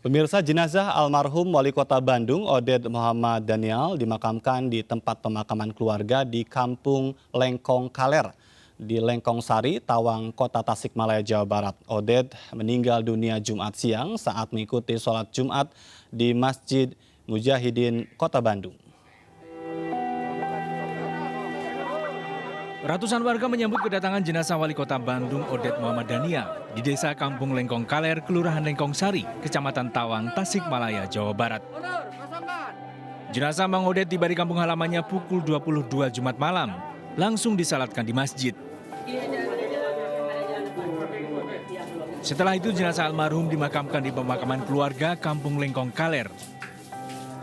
Pemirsa, jenazah almarhum Wali Kota Bandung, Oded Muhammad Daniel, dimakamkan di tempat pemakaman keluarga di Kampung Lengkong Kaler, di Lengkong Sari, Tawang, Kota Tasikmalaya, Jawa Barat. Oded meninggal dunia Jumat siang saat mengikuti sholat Jumat di Masjid Mujahidin, Kota Bandung. Ratusan warga menyambut kedatangan jenazah Wali Kota Bandung Oded Muhammad Daniel di Desa Kampung Lengkong Kaler, Kelurahan Lengkong Sari, Kecamatan Tawang, Tasikmalaya, Jawa Barat. Jenazah Mang Oded tiba di kampung halamannya pukul 22 Jumat malam, langsung disalatkan di masjid. Setelah itu jenazah almarhum dimakamkan di pemakaman keluarga Kampung Lengkong Kaler.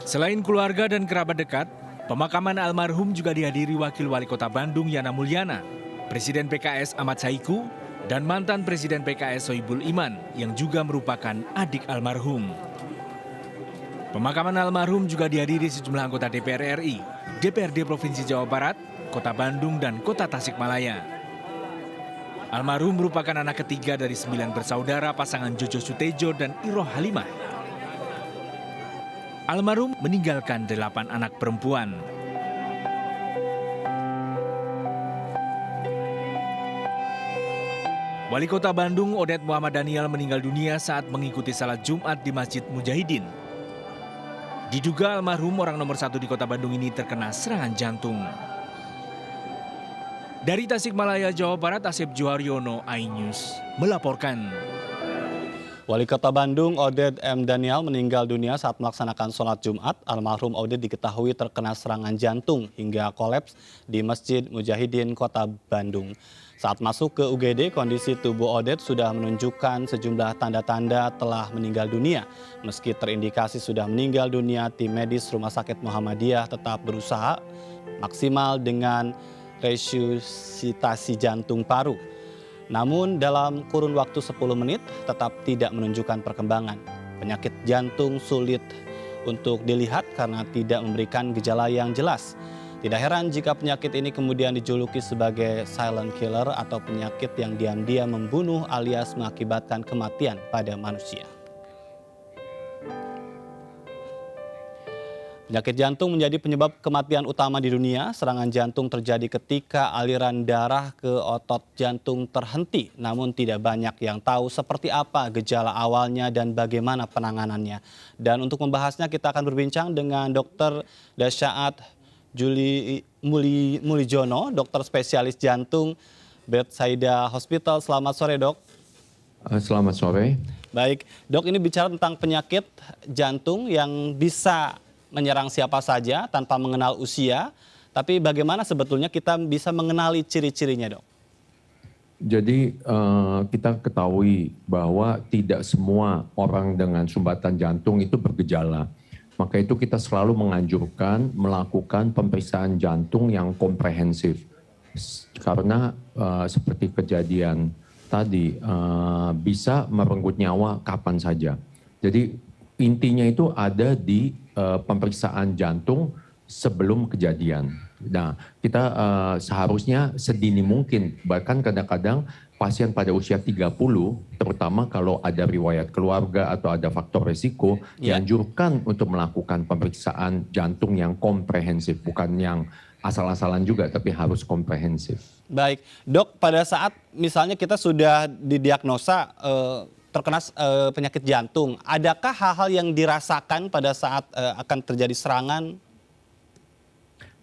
Selain keluarga dan kerabat dekat, pemakaman almarhum juga dihadiri Wakil Wali Kota Bandung Yana Mulyana, Presiden PKS Ahmad Saiku, dan mantan Presiden PKS Sohibul Iman yang juga merupakan adik almarhum. Pemakaman almarhum juga dihadiri sejumlah anggota DPR RI, DPRD Provinsi Jawa Barat, Kota Bandung, dan Kota Tasikmalaya. Almarhum merupakan anak ketiga dari 9 bersaudara pasangan Jojo Sutejo dan Iroh Halimah. Almarhum meninggalkan 8 anak perempuan. Wali Kota Bandung Oded Muhammad Daniel meninggal dunia saat mengikuti salat Jumat di Masjid Mujahidin. Diduga almarhum orang nomor 1 di Kota Bandung ini terkena serangan jantung. Dari Tasikmalaya, Jawa Barat, Asep Juharyono, iNews melaporkan. Wali Kota Bandung Oded M. Daniel meninggal dunia saat melaksanakan sholat Jumat. Almarhum Oded diketahui terkena serangan jantung hingga kolaps di Masjid Mujahidin, Kota Bandung. Saat masuk ke UGD, kondisi tubuh Oded sudah menunjukkan sejumlah tanda-tanda telah meninggal dunia. Meski terindikasi sudah meninggal dunia, tim medis Rumah Sakit Muhammadiyah tetap berusaha maksimal dengan resusitasi jantung paru. Namun dalam kurun waktu 10 menit tetap tidak menunjukkan perkembangan. Penyakit jantung sulit untuk dilihat karena tidak memberikan gejala yang jelas. Tidak heran jika penyakit ini kemudian dijuluki sebagai silent killer atau penyakit yang diam-diam membunuh alias mengakibatkan kematian pada manusia. Penyakit jantung menjadi penyebab kematian utama di dunia. Serangan jantung terjadi ketika aliran darah ke otot jantung terhenti. Namun tidak banyak yang tahu seperti apa gejala awalnya dan bagaimana penanganannya. Dan untuk membahasnya kita akan berbincang dengan Dr. Dasyaat Mulijono, dokter spesialis jantung Bethsaida Hospital. Selamat sore, Dok. Selamat sore. Baik, Dok, ini bicara tentang penyakit jantung yang bisa menyerang siapa saja tanpa mengenal usia, tapi bagaimana sebetulnya kita bisa mengenali ciri-cirinya, Dok? Jadi kita ketahui bahwa tidak semua orang dengan sumbatan jantung itu bergejala. Maka itu kita selalu menganjurkan melakukan pemeriksaan jantung yang komprehensif. Karena seperti kejadian tadi bisa merenggut nyawa kapan saja. Jadi intinya itu ada di pemeriksaan jantung sebelum kejadian. Nah, kita seharusnya sedini mungkin, bahkan kadang-kadang pasien pada usia 30, terutama kalau ada riwayat keluarga atau ada faktor resiko, dianjurkan untuk melakukan pemeriksaan jantung yang komprehensif, bukan yang asal-asalan juga, tapi harus komprehensif. Baik, Dok, pada saat misalnya kita sudah didiagnosa terkena penyakit jantung, adakah hal-hal yang dirasakan pada saat akan terjadi serangan?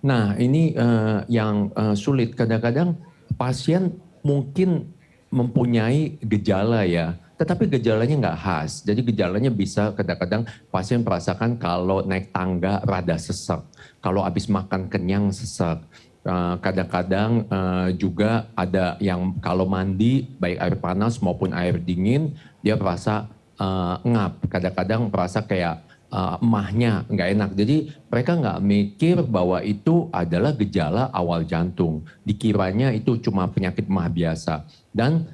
Nah, ini yang sulit. Kadang-kadang pasien mungkin mempunyai gejala ya, tetapi gejalanya nggak khas. Jadi gejalanya bisa kadang-kadang pasien merasakan kalau naik tangga rada sesak, kalau habis makan kenyang sesak. Kadang-kadang juga ada yang kalau mandi baik air panas maupun air dingin dia merasa ngap, kadang-kadang merasa kayak emahnya nggak enak. Jadi mereka nggak mikir bahwa itu adalah gejala awal jantung. Dikiranya itu cuma penyakit emah biasa. Dan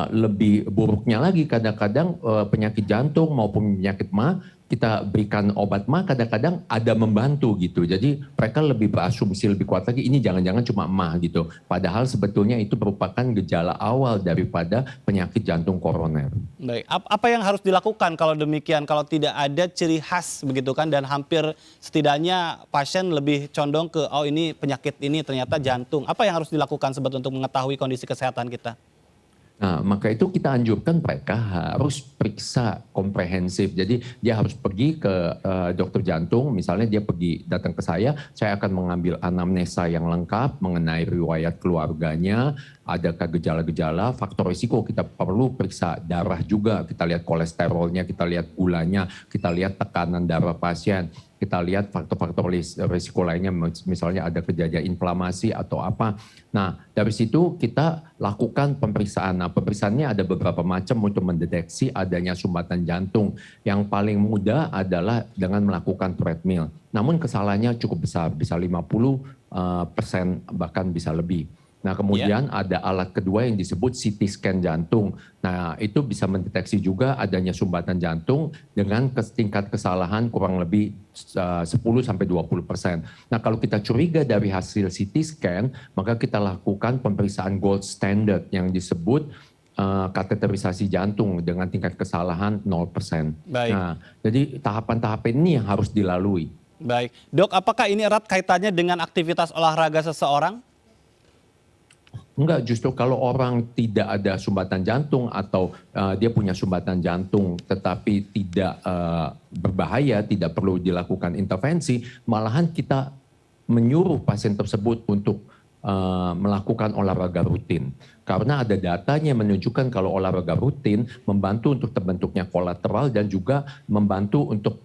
lebih buruknya lagi kadang-kadang penyakit jantung maupun penyakit emah kita berikan obat mah kadang-kadang ada membantu gitu. Jadi mereka lebih berasumsi lebih kuat lagi ini jangan-jangan cuma mah gitu. Padahal sebetulnya itu merupakan gejala awal daripada penyakit jantung koroner. Baik, apa yang harus dilakukan kalau demikian, kalau tidak ada ciri khas begitu kan, dan hampir setidaknya pasien lebih condong ke, oh ini penyakit ini ternyata jantung. Apa yang harus dilakukan sebetulnya untuk mengetahui kondisi kesehatan kita? Nah, maka itu kita anjurkan mereka harus periksa komprehensif. Jadi dia harus pergi ke dokter jantung, misalnya dia datang ke saya akan mengambil anamnesa yang lengkap mengenai riwayat keluarganya, adakah gejala-gejala, faktor risiko kita perlu periksa darah juga, kita lihat kolesterolnya, kita lihat gulanya, kita lihat tekanan darah pasien. Kita lihat faktor-faktor risiko lainnya, misalnya ada kejadian inflamasi atau apa. Nah, dari situ kita lakukan pemeriksaan. Nah, pemeriksaannya ada beberapa macam untuk mendeteksi adanya sumbatan jantung. Yang paling mudah adalah dengan melakukan treadmill. Namun kesalahannya cukup besar, bisa 50% bahkan bisa lebih. Nah, kemudian ada alat kedua yang disebut CT scan jantung. Nah, itu bisa mendeteksi juga adanya sumbatan jantung dengan tingkat kesalahan kurang lebih 10-20%. Nah, kalau kita curiga dari hasil CT scan, maka kita lakukan pemeriksaan gold standard yang disebut kateterisasi jantung dengan tingkat kesalahan 0%. Baik. Nah, jadi tahapan-tahapan ini yang harus dilalui. Baik, Dok, apakah ini erat kaitannya dengan aktivitas olahraga seseorang? Enggak, justru kalau orang tidak ada sumbatan jantung atau dia punya sumbatan jantung tetapi tidak berbahaya, tidak perlu dilakukan intervensi, malahan kita menyuruh pasien tersebut untuk melakukan olahraga rutin. Karena ada datanya menunjukkan kalau olahraga rutin membantu untuk terbentuknya kolateral dan juga membantu untuk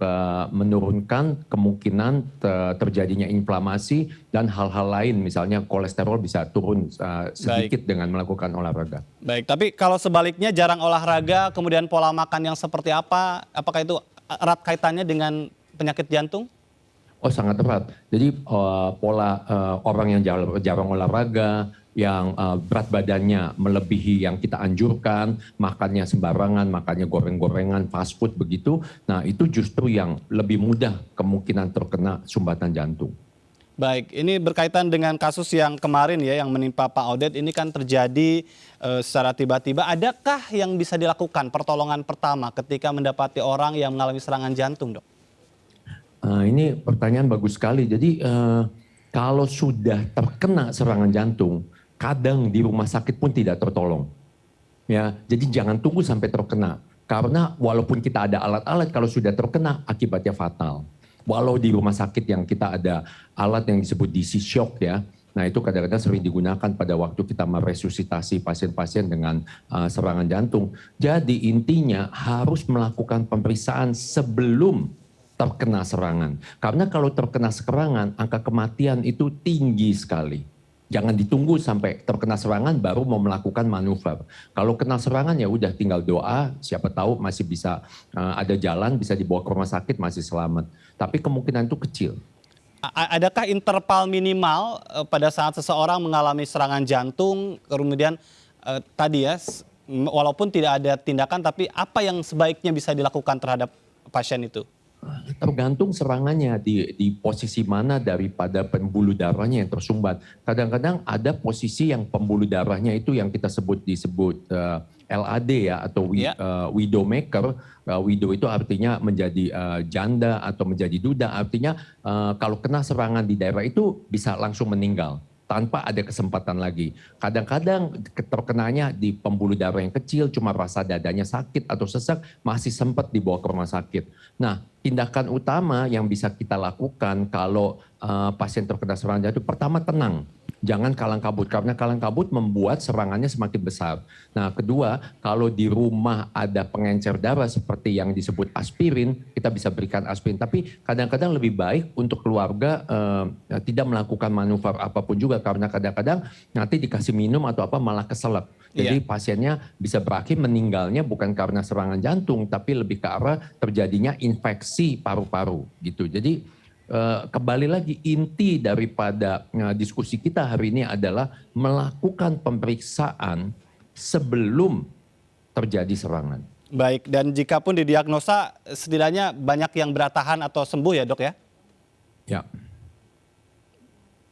menurunkan kemungkinan terjadinya inflamasi dan hal-hal lain, misalnya kolesterol bisa turun sedikit dengan melakukan olahraga. Baik, tapi kalau sebaliknya jarang olahraga, kemudian pola makan yang seperti apa, apakah itu erat kaitannya dengan penyakit jantung? Oh, sangat erat. Jadi pola orang yang jarang olahraga, yang berat badannya melebihi yang kita anjurkan, makannya sembarangan, makannya goreng-gorengan, fast food begitu, nah itu justru yang lebih mudah kemungkinan terkena sumbatan jantung. Baik, ini berkaitan dengan kasus yang kemarin ya yang menimpa Pak Oded, ini kan terjadi secara tiba-tiba. Adakah yang bisa dilakukan pertolongan pertama ketika mendapati orang yang mengalami serangan jantung, Dok? Ini pertanyaan bagus sekali. Jadi kalau sudah terkena serangan jantung, kadang di rumah sakit pun tidak tertolong. Ya, jadi jangan tunggu sampai terkena. Karena walaupun kita ada alat-alat, kalau sudah terkena akibatnya fatal. Walau di rumah sakit yang kita ada alat yang disebut DC shock ya. Nah itu kadang-kadang sering digunakan pada waktu kita meresusitasi pasien-pasien dengan serangan jantung. Jadi intinya harus melakukan pemeriksaan sebelum terkena serangan. Karena kalau terkena serangan, angka kematian itu tinggi sekali. Jangan ditunggu sampai terkena serangan baru mau melakukan manuver. Kalau kena serangan ya udah tinggal doa, siapa tahu masih bisa ada jalan, bisa dibawa ke rumah sakit, masih selamat. Tapi kemungkinan itu kecil. Adakah interval minimal pada saat seseorang mengalami serangan jantung, kemudian tadi ya, walaupun tidak ada tindakan, tapi apa yang sebaiknya bisa dilakukan terhadap pasien itu? Tergantung serangannya di posisi mana daripada pembuluh darahnya yang tersumbat. Kadang-kadang ada posisi yang pembuluh darahnya itu yang kita disebut LAD ya atau widowmaker. Widow itu artinya menjadi janda atau menjadi duda. Artinya kalau kena serangan di daerah itu bisa langsung meninggal tanpa ada kesempatan lagi. Kadang-kadang terkenanya di pembuluh darah yang kecil, cuma rasa dadanya sakit atau sesak, masih sempat dibawa ke rumah sakit. Nah, tindakan utama yang bisa kita lakukan kalau pasien terkena serangan jantung, pertama tenang. Jangan kalang kabut, karena kalang kabut membuat serangannya semakin besar. Nah, kedua, kalau di rumah ada pengencer darah seperti yang disebut aspirin, kita bisa berikan aspirin. Tapi kadang-kadang lebih baik untuk keluarga tidak melakukan manuver apapun juga, karena kadang-kadang nanti dikasih minum atau apa malah keselak. Jadi pasiennya bisa berakhir meninggalnya bukan karena serangan jantung, tapi lebih ke arah terjadinya infeksi paru-paru gitu. Jadi kembali lagi inti daripada diskusi kita hari ini adalah melakukan pemeriksaan sebelum terjadi serangan. Baik, dan jika pun didiagnosa setidaknya banyak yang bertahan atau sembuh ya dok ya? Ya.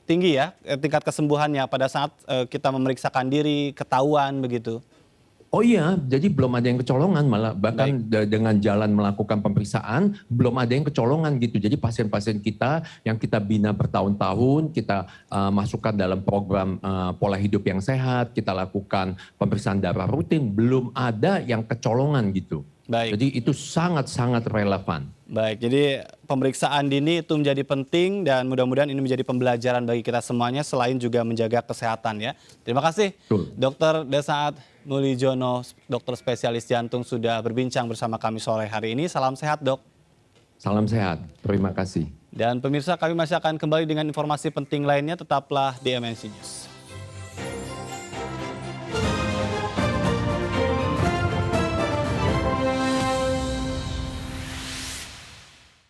Tinggi ya tingkat kesembuhannya pada saat kita memeriksakan diri, ketahuan begitu. Oh iya, jadi belum ada yang kecolongan, malah bahkan dengan jalan melakukan pemeriksaan belum ada yang kecolongan gitu. Jadi pasien-pasien kita yang kita bina bertahun-tahun, kita masukkan dalam program pola hidup yang sehat, kita lakukan pemeriksaan darah rutin, belum ada yang kecolongan gitu. Baik. Jadi itu sangat-sangat relevan. Baik, jadi pemeriksaan dini itu menjadi penting dan mudah-mudahan ini menjadi pembelajaran bagi kita semuanya selain juga menjaga kesehatan ya. Terima kasih Betul. Dr. Desaat Mulijono, dokter spesialis jantung sudah berbincang bersama kami sore hari ini. Salam sehat dok. Salam sehat, terima kasih. Dan pemirsa kami masih akan kembali dengan informasi penting lainnya, tetaplah di MNC News.